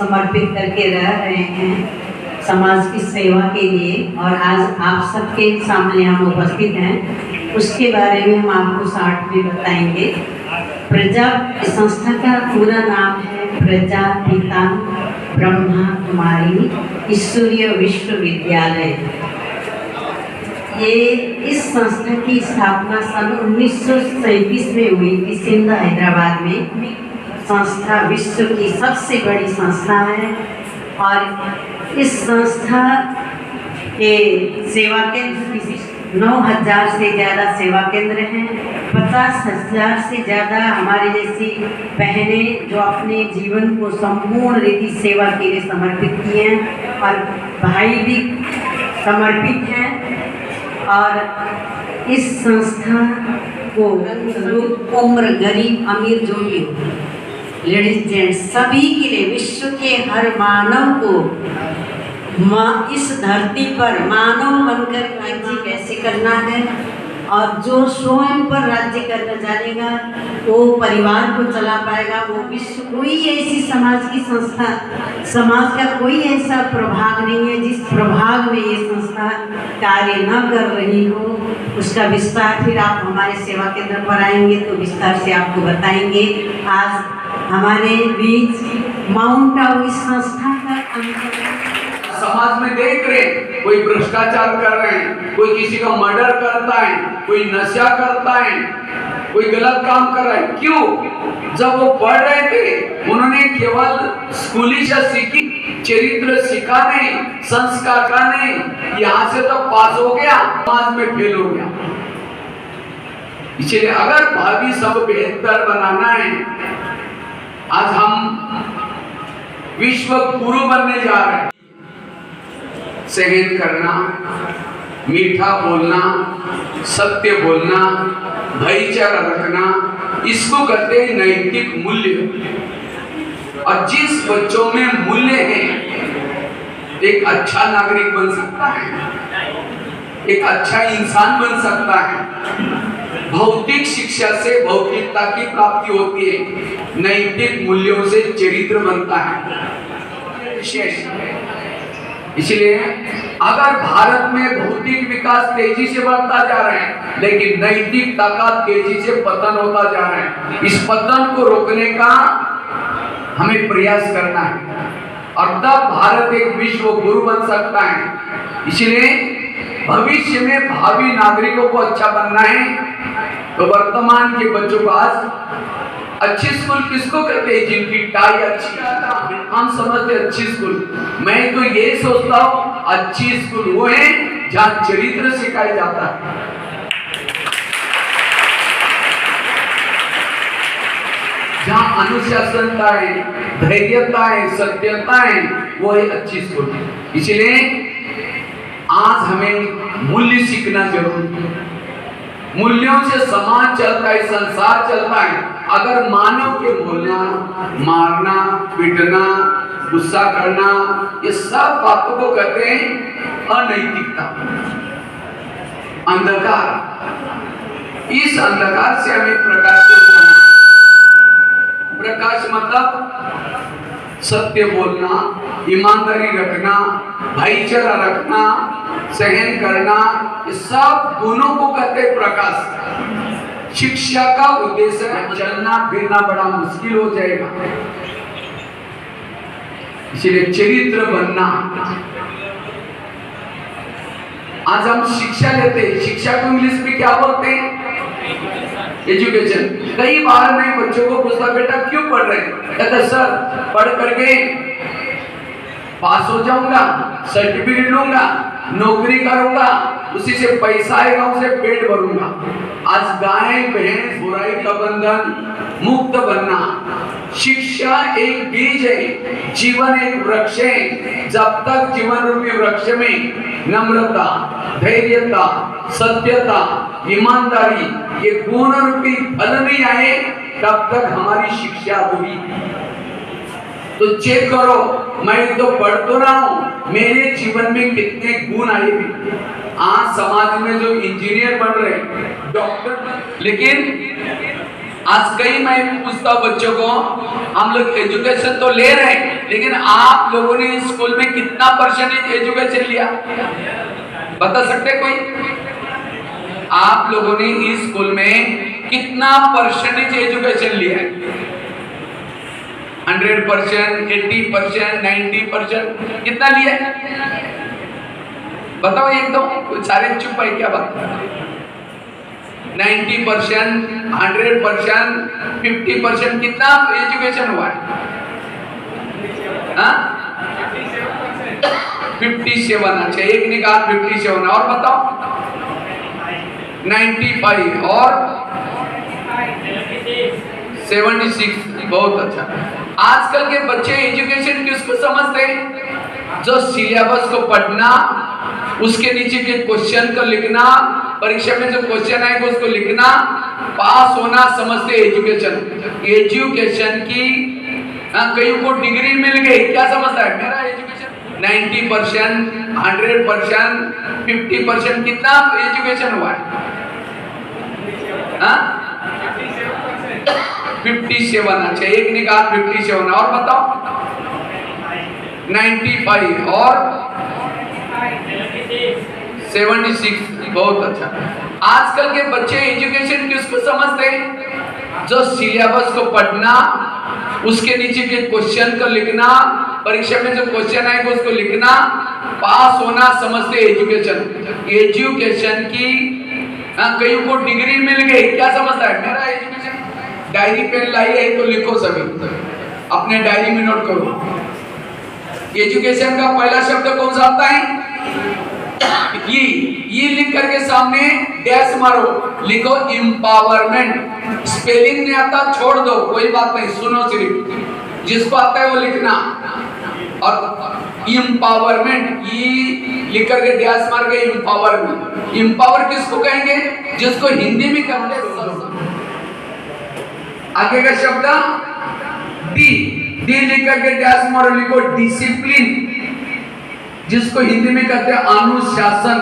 समर्पित करके रह रहे हैं समाज की सेवा के लिए, और आज आप सबके सामने हम उपस्थित हैं, उसके बारे में हम आपको शॉर्ट में बताएंगे। प्रजा संस्था का पूरा नाम है प्रजापिता ब्रह्मा कुमारी ईश्वरीय विश्वविद्यालय। ये इस संस्था की स्थापना सन 1937 में हुई थी सिंध हैदराबाद में। संस्था विश्व की सबसे बड़ी संस्था है और इस संस्था के सेवा केंद्र 9,000 से ज़्यादा सेवा केंद्र हैं। 50,000 से ज़्यादा हमारे जैसी बहनें जो अपने जीवन को संपूर्ण रीति सेवा के लिए समर्पित किए हैं, और भाई भी समर्पित हैं। और इस संस्था को लोग उम्र गरीब अमीर जो भी हो, लेडीज जेंट्स सभी के लिए, विश्व के हर मानव को इस धरती पर मानव बनकर राज्य कैसे करना है, और जो स्वयं पर राज्य करना जानेगा वो परिवार को चला पाएगा। वो विश्व कोई ऐसी समाज की संस्था, समाज का कोई ऐसा प्रभाग नहीं है जिस प्रभाग में ये संस्था कार्य न कर रही हो। उसका विस्तार फिर आप हमारे सेवा केंद्र पर आएंगे तो विस्तार से आपको बताएंगे। आज हमारे बीच माउंट आबू इस संस्था का समाज में देख रहे, कोई भ्रष्टाचार कर रहे हैं, कोई किसी का मर्डर करता है, कोई नशा करता है, कोई गलत काम कर रहा है। क्यों? जब वो पढ़ रहे थे उन्होंने केवल स्कूली सीखी, चरित्र सिखाने, संस्कार करने, यहाँ से तो पास हो गया, समाज में फेल हो गया। इसलिए अगर भावी सब बेहतर बनाना है, आज हम विश्व गुरु बनने जा रहे हैं। सहन करना, मीठा बोलना, सत्य बोलना, भाईचारा रखना, इसको कहते हैं नैतिक मूल्य। और जिस बच्चों में मूल्य है, एक अच्छा नागरिक बन सकता है, एक अच्छा इंसान बन सकता है। भौतिक शिक्षा से भौतिकता की प्राप्ति होती है, नैतिक मूल्यों से चरित्र बनता है। विशेष इसलिए अगर भारत में भौतिक विकास तेजी से बढ़ता जा रहा है, लेकिन नैतिकता का तेजी से पतन होता जा रहा है, इस पतन को रोकने का हमें प्रयास करना है, और तब भारत एक विश्व गुरु बन सकता है। इसलिए भविष्य में भावी नागरिकों को अच्छा बनना है, तो वर्तमान के बच्चों को आज अच्छी स्कूल किसको कहते हैं? जिनकी टाई अच्छी, हम समझते अच्छी स्कूल। मैं तो ये सोचता हूँ अच्छी स्कूल वो है जहाँ चरित्र सिखाया जाता है, जहाँ अनुशासनता है, धैर्यता है, सत्यता है, वो है अच्छी स्कूल। इसलिए आज हमें मूल्य सीखना जरूरी है। मूल्यों से समाज चलता है, संसार चलता है। अगर मानव के बोलना, मारना, पीटना, गुस्सा करना, ये सब बातों को कहते हैं अनैतिकता, अंधकार। इस अंधकार से हमें प्रकाश को लाना। प्रकाश मतलब सत्य बोलना, ईमानदारी रखना, भाईचारा रखना, सहन करना, ये सब गुणों को कहते हैं प्रकाश। शिक्षा का उद्देश्य है, चलना फिरना बड़ा मुश्किल हो जाएगा, इसलिए चरित्र बनना। आज हम शिक्षा लेते हैं, शिक्षा को इंग्लिश में क्या बोलते हैं? एजुकेशन। कई बार मैं बच्चों को पूछता, बेटा क्यों पढ़ रहे हैं? कहता सर पढ़ करके पास हो जाऊंगा, सर्टिफिकेट लूंगा, नौकरी करूंगा, उसी से पैसा आएगा, उसे पेट भरूंगा। आज गाय भैंस बुराई का बंधन मुक्त बनना। शिक्षा एक बीज है, जीवन एक वृक्ष है। जब तक जीवन रूपी वृक्ष में नम्रता, धैर्यता, सत्यता, ईमानदारी ये गुण रूपी फल नहीं आए, तब तक हमारी शिक्षा अधूरी। तो चेक करो, मैं तो पढ़ तो रहा हूं, मेरे जीवन में कितने गुण आए भी। आज समाज में जो इंजीनियर बन रहे, डॉक्टर, लेकिन आज कई मैं पूछता हूँ बच्चों को, हम लोग एजुकेशन तो ले रहे हैं, लेकिन आप लोगों ने स्कूल में कितना परसेंटेज एजुकेशन लिया? बता सकते कोई? आप लोगों ने इस स्कूल में कितना परसेंटेज एजुकेशन लिया है? 100%, 80%, 90%, कितना लिया है? बताओ एक दो, सारे चुप है क्या बात? 90%, 100%, 50%, कितना एजुकेशन हुआ है? 57। अच्छा, एक ने कहा 57, और बताओ 95 और 76। बहुत अच्छा। आजकल के बच्चे एजुकेशन किसको समझते हैं? जो सिलेबस को पढ़ना, उसके नीचे के क्वेश्चन को लिखना, परीक्षा में जो क्वेश्चन आएगा उसको लिखना, पास होना समझते एजुकेशन। एजुकेशन की कई को डिग्री मिल गई, क्या समझता है? मेरा एजुकेशन 90%, 100%, 50%, कितना एजुकेशन हुआ है? 57। अच्छा, एक ने कहा 57, और बताओ 95 और 76। बहुत अच्छा। आजकल के बच्चे एजुकेशन किसको समझते हैं? जो सिलेबस को पढ़ना, उसके नीचे के क्वेश्चन को लिखना, परीक्षा में जो क्वेश्चन आएगा उसको लिखना, पास होना समझते एजुकेशन। एजुकेशन की कई को डिग्री मिल गई, क्या समझता है? मेरा एजुकेशन। डायरी पेन लाई है तो लिखो, सभी अपने डायरी में नोट करो। एजुकेशन का पहला शब्द कौन सा आता है? ये लिख करके सामने डैश मारो, लिखो एम्पावरमेंट। स्पेलिंग नहीं आता छोड़ दो, कोई बात नहीं, सुनो सिर्फ, जिसको आता है वो लिखना। और एम्पावरमेंट, ये लिख करके डैश मार के एम्पावरमेंट। एम्पावर किसको कहेंगे? जिसको हिंदी में कहते हैं। आगे का शब्द डी, डी लिख करके डैश मारो, लिखो डिसिप्लिन, जिसको हिंदी में कहते हैं अनुशासन।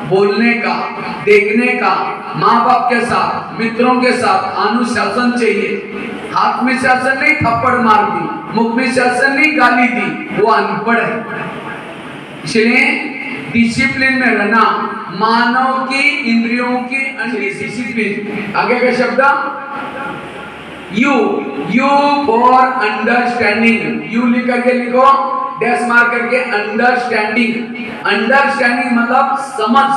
बोलने का, देखने का, माँ बाप के साथ, मित्रों के साथ अनुशासन चाहिए। हाथ में शासन नहीं, थप्पड़ मार दी, मुख में शासन नहीं, गाली दी, वो अनपढ़ है। इसलिए डिसिप्लिन में रहना, मानव की इंद्रियों की डिसिप्लिन। आगे का शब्द you, you for understanding. You लिख करके लिखो, डैश मार करके अंडरस्टैंडिंग। अंडरस्टैंडिंग मतलब समझ,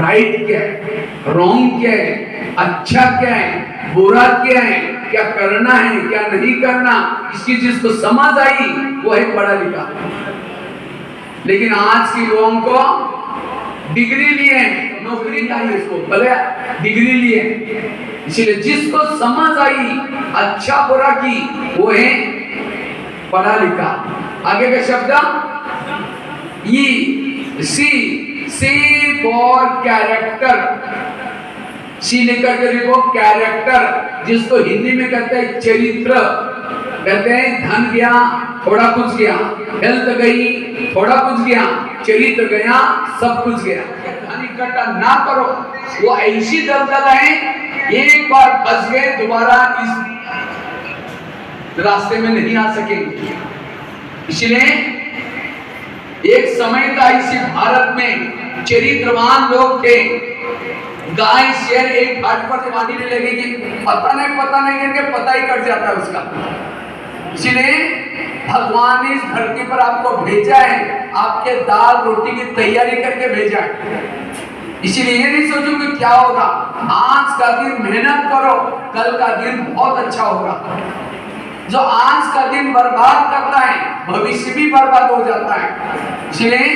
राइट क्या है, रॉन्ग क्या है, अच्छा क्या है, बुरा क्या है, क्या करना है, क्या नहीं करना, इसकी जिसको समझ आई वो है पढ़ा लिखा। लेकिन आज के लोगों को डिग्री लिए, नौकरी चाहिए उसको, भले डिग्री लिए, इसलिए जिसको समझ आई अच्छा बुरा की वो है पढ़ा लिखा। आगे का शब्द ई, सी, सी फॉर कैरेक्टर। सी लेकर के लिखो कैरेक्टर, जिसको हिंदी में कहते हैं चरित्र। कहते हैं धन गया थोड़ा कुछ गया, हेल्थ गई थोड़ा कुछ गया, चरित्र गया सब कुछ गया। धन इकट्ठा ना करो, वो ऐसी दलदल है, एक बार फंस गए दोबारा इस रास्ते में नहीं आ सकेंगे। इसलिए एक समय था इसी भारत में चरित्रवान लोग थे, गाय शेर एक घाट पर बांधने लगेगी, पता नहीं करके पता ही कट जाता है उसका। इसलिए भगवान ने इस धरती पर आपको भेजा है, आपके दाल रोटी की तैयारी करके भेजा है। इसीलिए ये नहीं सोचो कि क्या होगा, आज का दिन मेहनत करो, कल का दिन बहुत अच्छा होगा। जो आज का दिन बर्बाद करता है भविष्य भी बर्बाद हो जाता है। इसलिए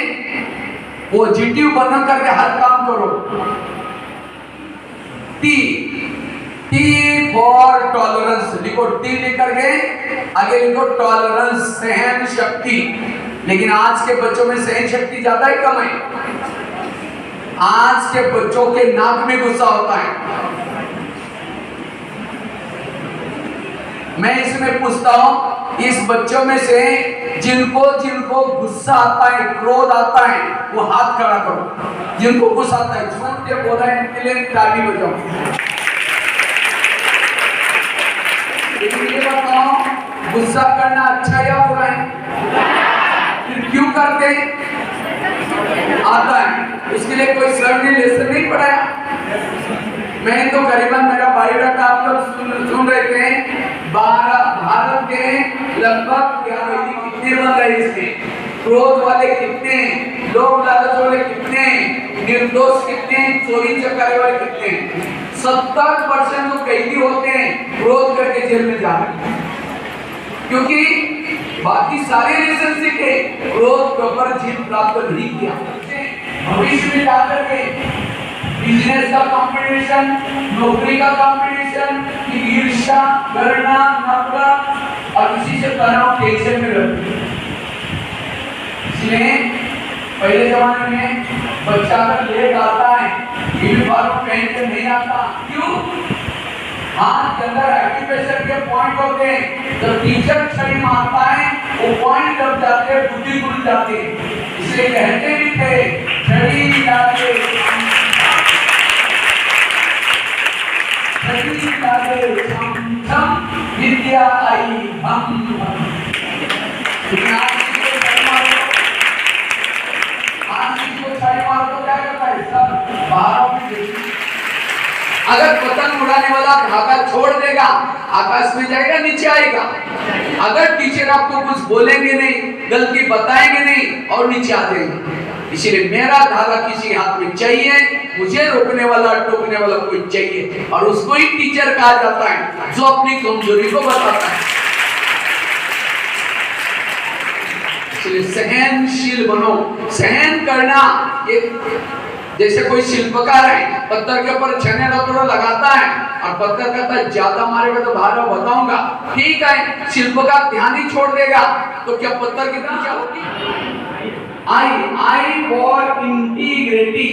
पॉजिटिव बन करके हर काम करो। T, T for tolerance. लिखो टी लिख करके आगे लिखो टॉलरेंस, सहन शक्ति। लेकिन आज के बच्चों में सहन शक्ति ज्यादा है कम है? आज के बच्चों के नाक में गुस्सा होता है। मैं इसमें पूछता हूं, इस बच्चों में से जिनको गुस्सा आता है, क्रोध आता है, वो हाथ खड़ा करो। जिनको गुस्सा आता है, झूठ के बोला है इनके लिए ताली बजाओ। लेकिन ये बताओ, गुस्सा करना अच्छा या बुरा है? फिर क्यों करते हैं? आता है, उसके लिए कोई सर ने लेसन नहीं पढ़ाया। मैं तो करीबन मेरा बायोडाटा आप लोग सुन रहे थे। भारत के लगभग कितने बन रहे इसमें, क्रोध वाले कितने, लोभ लालच वाले कितने, निर्दोष कितने, चोरी चकारी वाले कितने। 70% तो कैदी होते हैं, क्रोध करके जेल में जा रहे हैं, क्योंकि बाकी सारे रिलेशनशिप है, क्रोध के ऊपर जीत प्राप्त नहीं किया। भविष्य में जाकर के बिजनेस का कंपटीशन, नौकरी का कंपटीशन, ईर्ष्या, घृणा, नफरत और किसी से तनाव, टेंशन में रहते हैं। इसलिए पहले जमाने में बच्चा अगर लेट आता है, यूनिफॉर्म पहन के नहीं आता, क्यों? हाथ के अंदर एक्यूप्रेशर के पॉइंट होते हैं, जब टीचर छड़ी मारता है वो पॉइंट दब जाते हैं, बुद्धि खुल जाती है। इसलिए कहते भी थे छड़ी डाले विद्या आई हम। अगर पतंग उड़ाने वाला धागा छोड़ देगा, आकाश में जाएगा, नीचे आएगा। अगर टीचर आपको कुछ बोलेंगे नहीं, गलती बताएंगे नहीं और नीचे आ जाएगा। इसलिए मेरा धागा किसी हाथ में चाहिए, मुझे रोकने वाला, टोकने वाला कोई चाहिए, और उसको ही टीचर कहा जाता है जो अपनी कमजोरी को बताता है। इसलिए सहनशील बनो। सहन करना, एक जैसे कोई शिल्पकार है, पत्थर के ऊपर छन्ने रगड़ा लगाता है और पत्थर कहता है ज्यादा मारेगा तो भार बताऊंगा, ठीक है। शिल्पकार ध्यान ही छोड़ देगा तो क्या पत्थर की पूजा होगी? आई फॉर इंटीग्रिटी,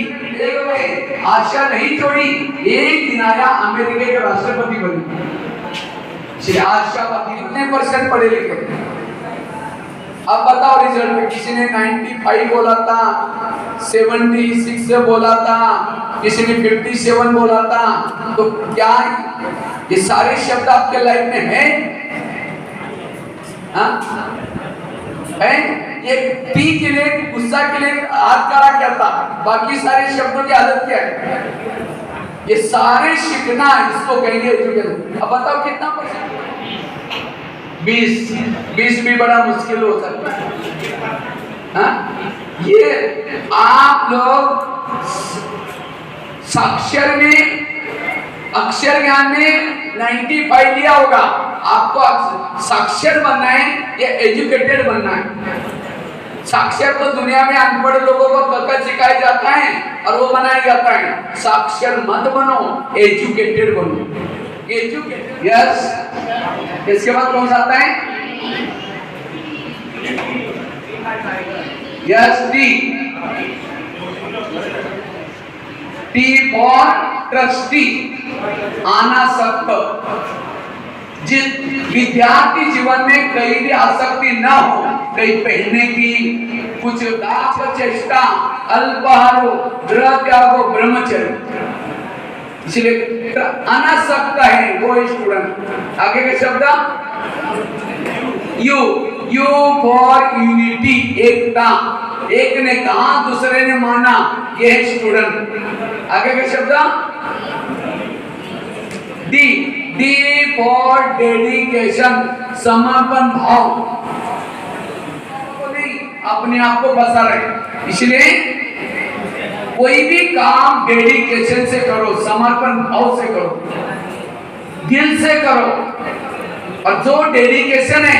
आशा नहीं छोड़ी। एक दिन आया, अमेरिका के राष्ट्रपति बने। आशावादी कितने % पढ़े लिखे? अब बताओ रिजल्ट में, किसी ने 95 बोला था, 76 से बोला था, किसी ने 57 बोला था। तो क्या ये सारे शब्द आपके लाइफ में है? है? ये पी के लिए, गुस्सा के लिए हाथ खड़ा क्या था, बाकी सारे शब्दों की आदत क्या है? ये सारे सीखना, इसको कहेंगे एजुकेशन। अब बताओ कितना %? 20 भी बड़ा मुश्किल हो सकता है। ये आप लोग साक्षर में, अक्षर ज्ञान में 95 लिया होगा। आपको साक्षर बनना है या एजुकेटेड बनना है? साक्षर तो दुनिया में अनपढ़ लोगों को कल सिखाया जाता है और वो बनाया जाता है। साक्षर मत बनो, एजुकेटेड बनो। Educated, yes. इसके बाद कौन सा आता है? यस, टी फॉर ट्रस्टी, अनासक्त। जिस विद्यार्थी जीवन में कहीं भी आसक्ति न हो, कहीं पहनने की, कुछ चेष्टा, अल्पाहारो, गृह त्यागो, ब्रह्मचर्य, इसलिए अनासक्त है वो स्टूडेंट। आगे के शब्द, यू फॉर यूनिटी, एकता। एक ने कहा, दूसरे ने माना, ये है स्टूडेंट। आगे के शब्द, डी फॉर डेडिकेशन, समर्पण भाव। अपने आप को बसा रहे, इसलिए कोई भी काम डेडिकेशन से करो, समर्पण भाव से करो, दिल से करो। और जो डेडिकेशन है,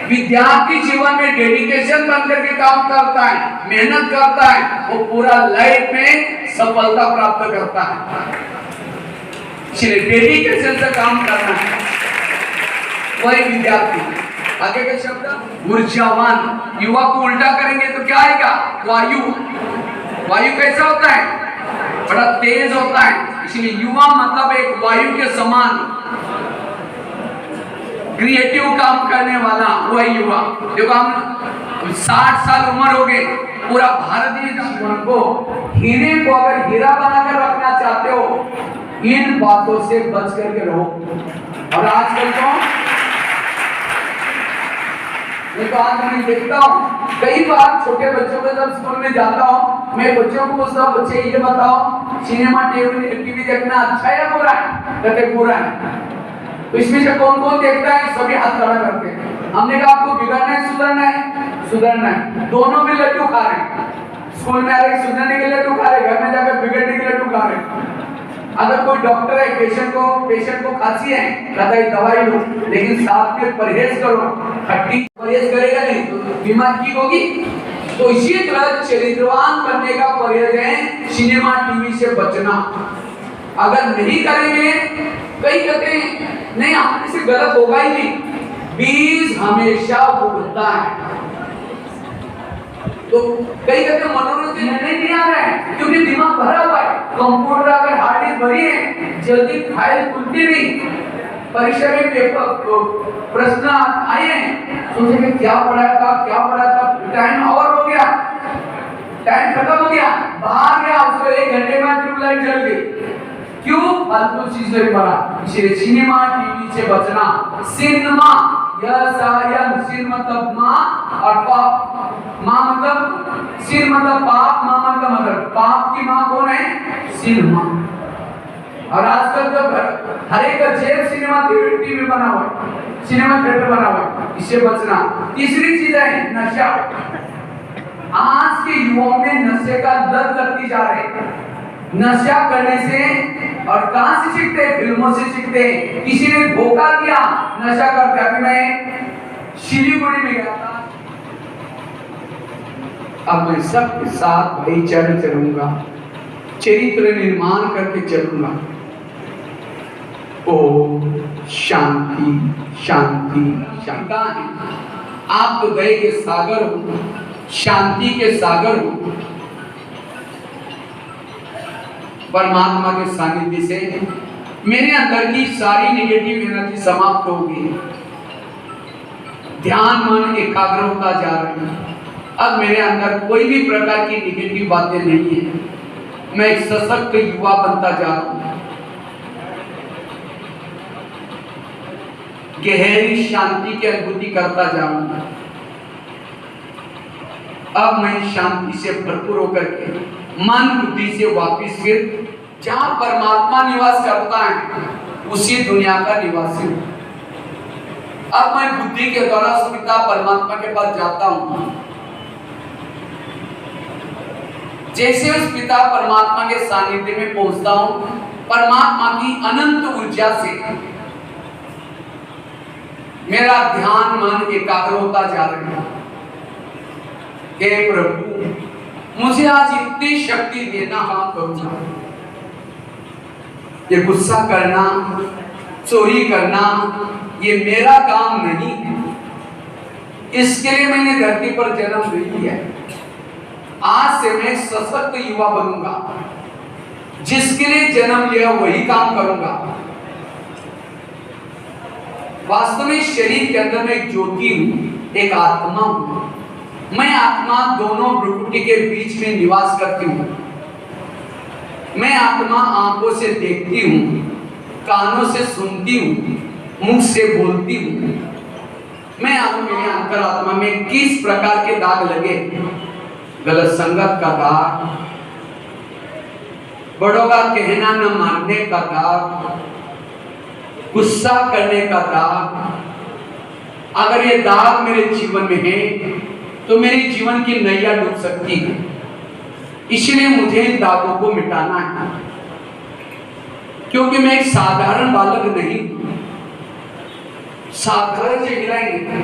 विद्यार्थी जीवन में डेडिकेशन बन करके काम करता है, मेहनत करता है, वो पूरा लाइफ में सफलता प्राप्त करता है। इसलिए डेडिकेशन से काम करना है, वही विद्यार्थी। आगे के शब्द, ऊर्जावान। युवा को उल्टा करेंगे तो क्या आएगा? वायु। वायु कैसा होता है? बड़ा तेज होता है। इसलिए युवा मतलब एक वायु के समान क्रिएटिव काम करने वाला, वही युवा। देखो हम 60 साल उम्र हो गए, पूरा भारतीय जीवन को, हीरे को अगर हीरा बनाकर रखना चाहते हो, इन बातों से बच करके रहो। और आजकल तो मैं तो आज मैं देखता हूँ कई बार छोटे बच्चों को जब स्कूल में जाता हूँ, मैं बच्चों को पूछता हूँ, बच्चे ये बताओ सिनेमा टीवी देखना अच्छा है या बुरा है? कहते बुरा है। तो इसमें से कौन कौन देखता है? सभी हाथ खड़ा करते हैं। हमने कहा आपको बिगड़ना है सुधरना है? सुधरना है। दोनों भी लड्डू खा रहे हैं, स्कूल में आ रहे सुधरने के लड्डू खा रहे, घर में जाकर बिगड़ने के लड्डू खा रहे। अगर कोई डॉक्टर है पेशेंट को खांसी है, कहता है दवाई लो, लेकिन साथ में परहेज करो। खट्टी परहेज करेगा नहीं तो बीमार की होगी। तो इसी तरह चरित्रवान बनने का परहेज है सिनेमा टीवी से बचना। अगर नहीं करेंगे, कई कहते हैं नहीं हमने से गलत होगा ही नहीं, बीज हमेशा उगता है। तो कई कहते मनोरंजन नहीं आ रहा है क्योंकि दिमाग भरा हुआ है। कंप्यूटर अगर हार्ड डिस्क भरी है, जल्दी फाइल खुलती नहीं। परीक्षा में पेपर प्रश्न आए हैं, सोचेंगे क्या पढ़ा था, टाइम ओवर हो गया, टाइम खत्म हो गया, बाहर गया, उसको 1 घंटे में ट्यूबलाइट जल गई। क्यों? फालतू चीज नहीं पढ़ा। इसलिए सिनेमा टीवी से बचना। सिनेमा सिर मतलब माँ और पाप। माँ मतलब सिर मतलब पाप, माँ मतलब मदर। पाप की माँ कौन है? सिनेमा। और आजकल तो हर एक जेल सिनेमा टीवी बना हुआ है, सिनेमा थिएटर बना हुआ है, इससे बचना। तीसरी चीज है नशा। आज के युवाओं में नशे का लत लगती जा रही है। नशा करने से, और कहां से सीखते हैं? फिल्मों से सीखते हैं। किसी ने धोखा दिया, नशा करते। अभी मैं शिलीगुड़ी में गया था, अब मैं सबके साथ भाईचारे चलूंगा, चरित्र निर्माण करके चलूंगा। ओम शांति शांति शांति। आप तो दया के सागर हो, शांति के सागर हो। परमात्मा के सानिध्य से मेरे अंदर की सारी नेगेटिव एनर्जी समाप्त होगी। ध्यान मन एकाग्र होता जा रहा है। अब मेरे अंदर कोई भी प्रकार की नेगेटिव बातें नहीं है। मैं एक सशक्त युवा बनता जा रहा हूं। गहरी शांति की अनुभूति करता जा रहा हूं। अब मैं शांति से भरपूर होकर के मन बुद्धि से वापिस फिर जहां परमात्मा निवास करता है उसी दुनिया का निवासी हूं। अब मैं बुद्धि के द्वारा उस पिता परमात्मा के पास जाता हूं। जैसे उस पिता परमात्मा के सानिध्य में पहुंचता हूं, परमात्मा की अनंत ऊर्जा से मेरा ध्यान मन एकाग्र होता जा रहा है। हे प्रभु, मुझे आज इतनी शक्ति देना, हम करूंगा। ये गुस्सा करना, चोरी करना, ये मेरा काम नहीं है। इसके लिए मैंने धरती पर जन्म नहीं लिया है। आज से मैं सशक्त युवा बनूंगा। जिसके लिए जन्म लिया वही काम करूंगा। वास्तव में शरीर के अंदर मैं एक ज्योति हूं, एक आत्मा हूं। मैं आत्मा दोनों प्रकृति के बीच में निवास करती हूँ। मैं आत्मा आंखों से देखती हूँ, कानों से सुनती हूँ, मुख से बोलती हूँ। मैं मेरे अंतरात्मा में किस प्रकार के दाग लगे? गलत संगत का दाग, बड़ों का कहना न मानने का दाग, गुस्सा करने का दाग। अगर ये दाग मेरे जीवन में है तो मेरे जीवन की नैया डूब सकती है। इसलिए मुझे इन दागों को मिटाना है, क्योंकि मैं एक साधारण बालक नहीं। साधारण से हिलाएंगे।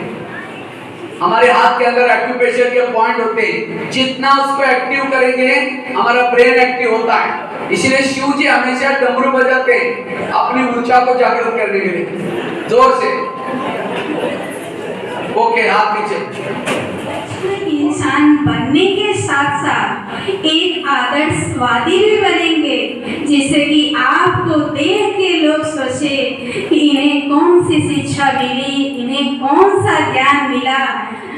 हमारे हाथ के अंदर एक्यूप्रेशर के पॉइंट होते हैं, जितना उसको एक्टिव करेंगे हमारा ब्रेन एक्टिव होता है। इसलिए शिव जी हमेशा डमरू बजाते हैं अपनी ऊर्जा को जागृत करने के लिए। जोर से ओके, हाथ नीचे। इंसान बनने के साथ साथ एक आदर्शवादी भी बनेंगे, जिससे कि आपको देख के लोग सोचे कि इन्हें कौन सी शिक्षा मिली, इन्हें कौन सा ज्ञान मिला।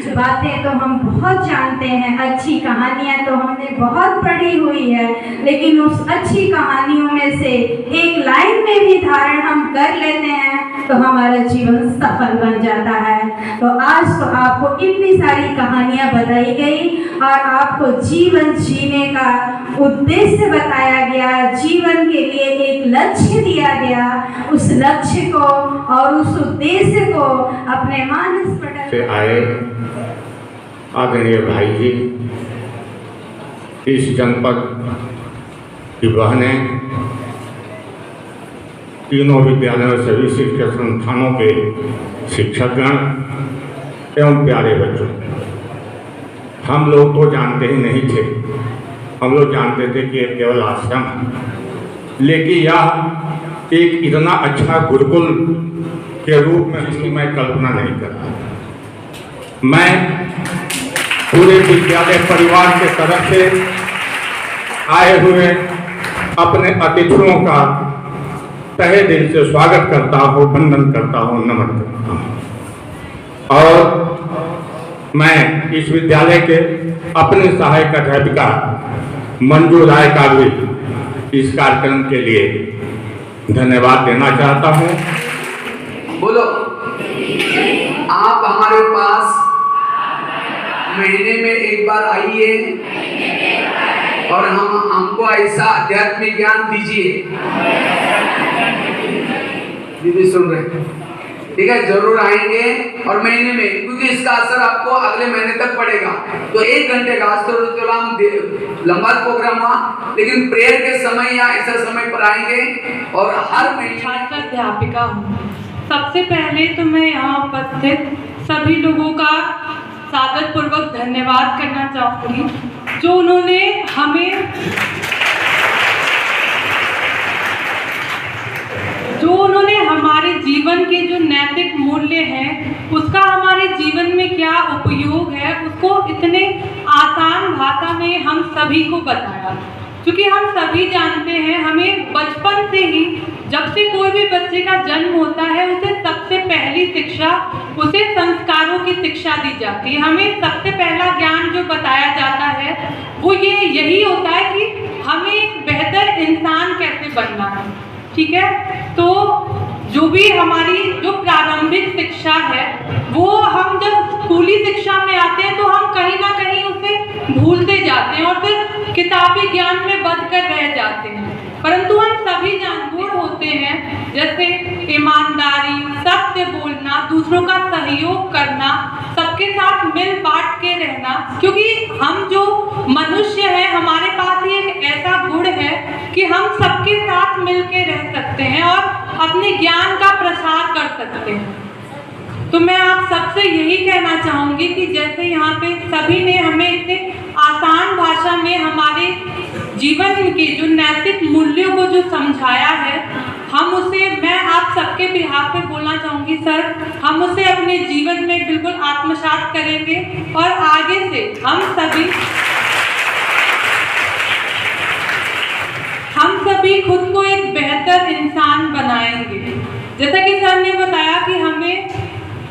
बातें तो हम बहुत जानते हैं, अच्छी कहानियां तो हमने बहुत पढ़ी हुई है, लेकिन उस अच्छी कहानियों में से एक लाइन में भी धारण हम कर लेते हैं तो हमारा जीवन सफल बन जाता है। तो आज तो आपको इतनी सारी कहानियां बताई गई और आपको जीवन जीने का उद्देश्य बताया गया, जीवन के लिए एक लक्ष्य दिया गया। उस लक्ष्य को और उस उद्देश्य को अपने मानस पटल से आए आदरणीय भाई जी, इस जनपद की बहनें, तीनों विद्यालयों सभी शिक्षण संस्थानों के शिक्षकगण एवं प्यारे बच्चों, हम लोग तो जानते ही नहीं थे। हम लोग जानते थे कि यह केवल आश्रम है, लेकिन यह एक इतना अच्छा गुरुकुल के रूप में जिसकी मैं कल्पना नहीं कर रहा। मैं पूरे विद्यालय परिवार के तरफ से आए हुए अपने अतिथियों का तहे दिल से स्वागत करता हूँ, वंदन करता हूँ, नमन करता हूँ। और मैं इस विद्यालय के अपनी सहायक अध्यापिका मंजू राय का भी इस कार्यक्रम के लिए धन्यवाद देना चाहता हूँ। बोलो, आप हमारे पास महीने में एक बार आइए और हमको ऐसा आध्यात्मिक ज्ञान दीजिए। दीदी सुन रहे हैं? ठीक है, जरूर आएंगे और महीने में, क्योंकि इसका असर आपको अगले महीने तक पड़ेगा। तो 1 घंटे का आज तो लंबा प्रोग्राम हुआ, लेकिन प्रेयर के समय या ऐसा समय पर आएंगे और हर महीने। छात्र अध्यापिका हूँ। सबसे पहले तो मैं यहाँ उपस्थित सभी लोगों का सादर पूर्वक धन्यवाद करना चाहूँगी, जो उन्होंने हमारे जीवन के जो नैतिक मूल्य हैं उसका हमारे जीवन में क्या उपयोग है उसको इतने आसान भाषा में हम सभी को बताया। क्योंकि हम सभी जानते हैं, हमें बचपन से ही जब से कोई भी बच्चे का जन्म होता है उसे सबसे पहली शिक्षा, उसे संस्कारों की शिक्षा दी जाती है। हमें सबसे पहला ज्ञान जो बताया जाता है वो यही होता है कि हमें एक बेहतर इंसान कैसे बनना है। ठीक है, तो जो भी हमारी जो प्रारंभिक शिक्षा है वो हम जब स्कूली शिक्षा में आते हैं तो हम कहीं ना कहीं उसे भूलते जाते हैं और फिर किताबी ज्ञान में बंध कर रह जाते हैं। परंतु हम सभी जानबूझ होते हैं, जैसे ईमानदारी, सत्य बोलना, दूसरों का सहयोग करना, सबके साथ मिल बांट के रहना। क्योंकि हम जो मनुष्य हैं हमारे पास ये एक ऐसा गुण है कि हम सबके साथ मिल के रह सकते हैं और अपने ज्ञान का प्रसार कर सकते हैं। तो मैं आप सबसे यही कहना चाहूँगी कि जैसे यहाँ पे सभी ने हमें इतने आसान भाषा में हमारे जीवन के जो नैतिक मूल्यों को जो समझाया है, हम उसे, मैं आप सबके बिहाफ पे बोलना चाहूँगी सर, हम उसे अपने जीवन में बिल्कुल आत्मसात करेंगे और आगे से हम सभी खुद को एक बेहतर इंसान बनाएंगे। जैसा कि सर ने बताया कि हमें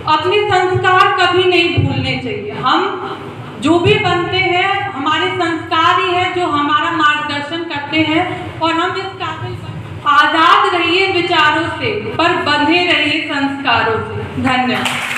अपने संस्कार कभी नहीं भूलने चाहिए। हम जो भी बनते हैं हमारे संस्कार ही है जो हमारा मार्गदर्शन करते हैं और हम इस काबिल आज़ाद रहिए विचारों से पर बंधे रहिए संस्कारों से। धन्यवाद।